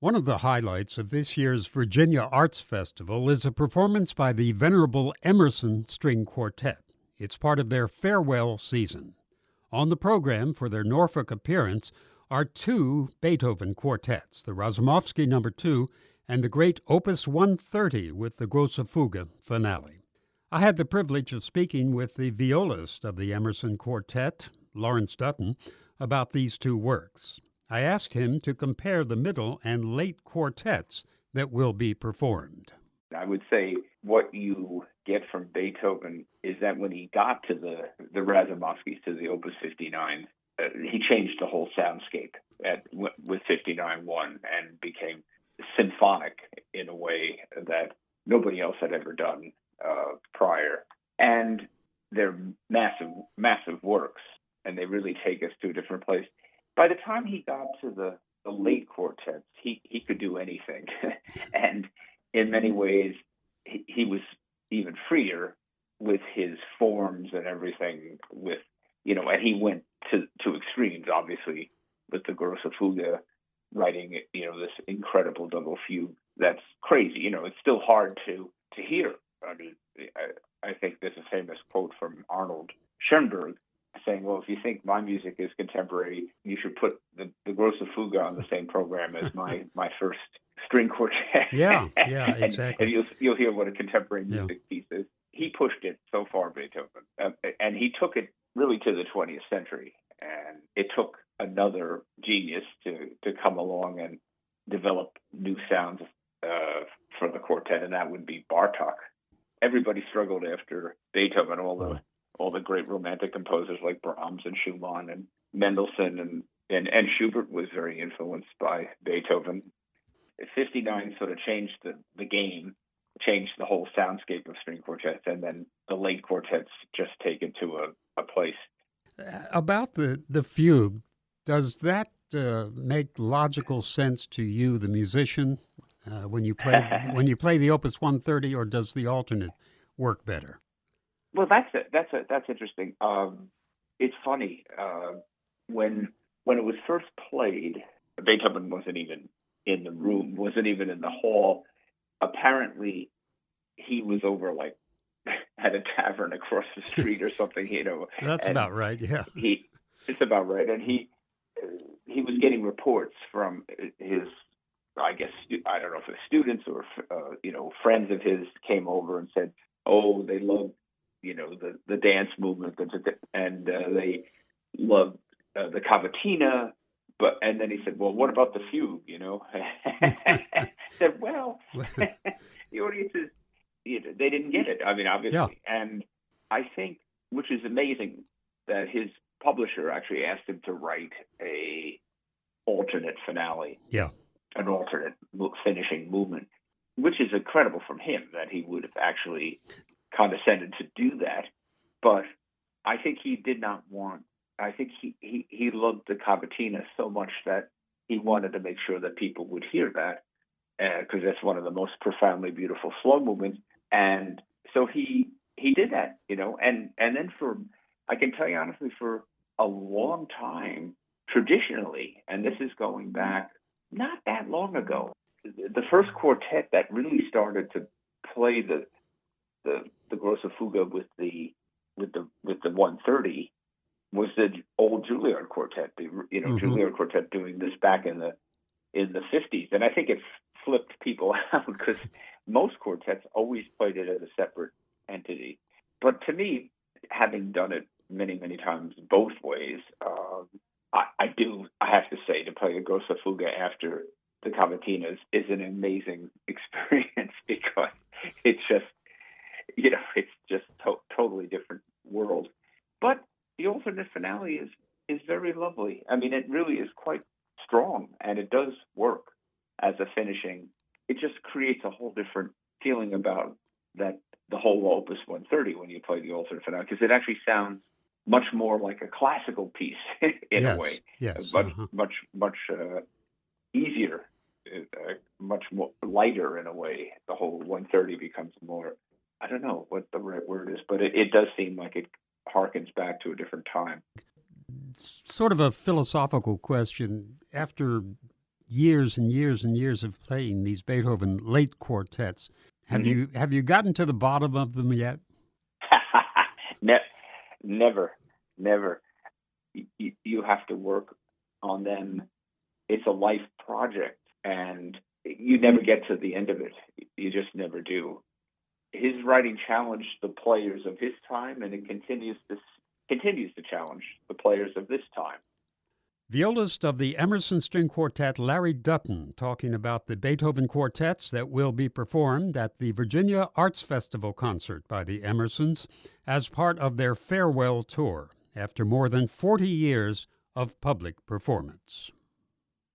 One of the highlights of this year's Virginia Arts Festival is a performance by the venerable Emerson String Quartet. It's part of their farewell season. On the program for their Norfolk appearance are two Beethoven quartets, the Razumovsky No. 2 and the great Opus 130 with the Grosse Fuge finale. I had the privilege of speaking with the violist of the Emerson Quartet, Lawrence Dutton, about these two works. I asked him to compare the middle and late quartets that will be performed. I would say what you get from Beethoven is that when he got to the Razumovskys, to the Opus 59, he changed the whole soundscape with 59-1 and became symphonic in a way that nobody else had ever done prior. And they're massive, massive works, and they really take us to a different place. By the time he got to the late quartets, he could do anything. And in many ways, he was even freer with his forms and everything and he went to extremes, obviously, with the Grosse Fuge, writing, this incredible double fugue that's crazy. It's still hard to hear. I mean, I think there's a famous quote from Arnold Schoenberg saying, well, if you think my music is contemporary, you should put the Grosse Fuge on the same program as my first string quartet. Yeah, exactly. And you'll hear what a contemporary music piece is. He pushed it so far, Beethoven, and he took it really to the 20th century. And it took another genius to come along and develop new sounds for the quartet, and that would be Bartók. Everybody struggled after Beethoven, all the great romantic composers like Brahms and Schumann and Mendelssohn and Schubert was very influenced by Beethoven. 59 sort of changed the game, changed the whole soundscape of string quartets, and then the late quartets just take it to a place. About the fugue, does that make logical sense to you, the musician, when you play the Opus 130, or does the alternate work better? Well, that's interesting. It's funny when it was first played, Beethoven wasn't even in the room, wasn't even in the hall. Apparently, he was over at a tavern across the street or something. That's about right. Yeah, it's about right, and he was getting reports from his, I guess, I don't know if it was students or friends of his came over and said, oh, they love the dance movement, and they love the cavatina, and then he said, well, what about the fugue? I said, well, the audiences, they didn't get it. I mean, obviously, yeah. And I think, which is amazing, that his publisher actually asked him to write a alternate finale, an alternate finishing movement, which is incredible from him that he would have actually condescended to do that. But I think he did not want, I think he loved the cavatina so much that he wanted to make sure that people would hear that, because that's one of the most profoundly beautiful slow movements. And so he did that, and then I can tell you honestly, for a long time, traditionally, and this is going back not that long ago, the first quartet that really started to play the Grosse Fuge with the 130 was the old Juilliard quartet. Juilliard quartet doing this back in the 50s, and I think it flipped people out because most quartets always played it as a separate entity. But to me, having done it many, many times both ways, I have to say, to play a Grosse Fuge after the cavatinas is an amazing experience, because it's just, it's just totally different world. But the alternate finale is very lovely. I mean, it really is quite strong, and it does work as a finishing. It just creates a whole different feeling about that, the whole Opus 130, when you play the alternate finale, because it actually sounds much more like a classical piece in a way. Yes, but much easier, much more lighter in a way. The whole 130 becomes more, I don't know what the right word is, but it does seem like it harkens back to a different time. Sort of a philosophical question. After years and years and years of playing these Beethoven late quartets. Have you gotten to the bottom of them yet? Never. You have to work on them. It's a life project, and you never get to the end of it. You just never do. His writing challenged the players of his time, and it continues to challenge the players of this time. Violist of the Emerson String Quartet, Larry Dutton, talking about the Beethoven quartets that will be performed at the Virginia Arts Festival concert by the Emersons as part of their farewell tour after more than 40 years of public performance.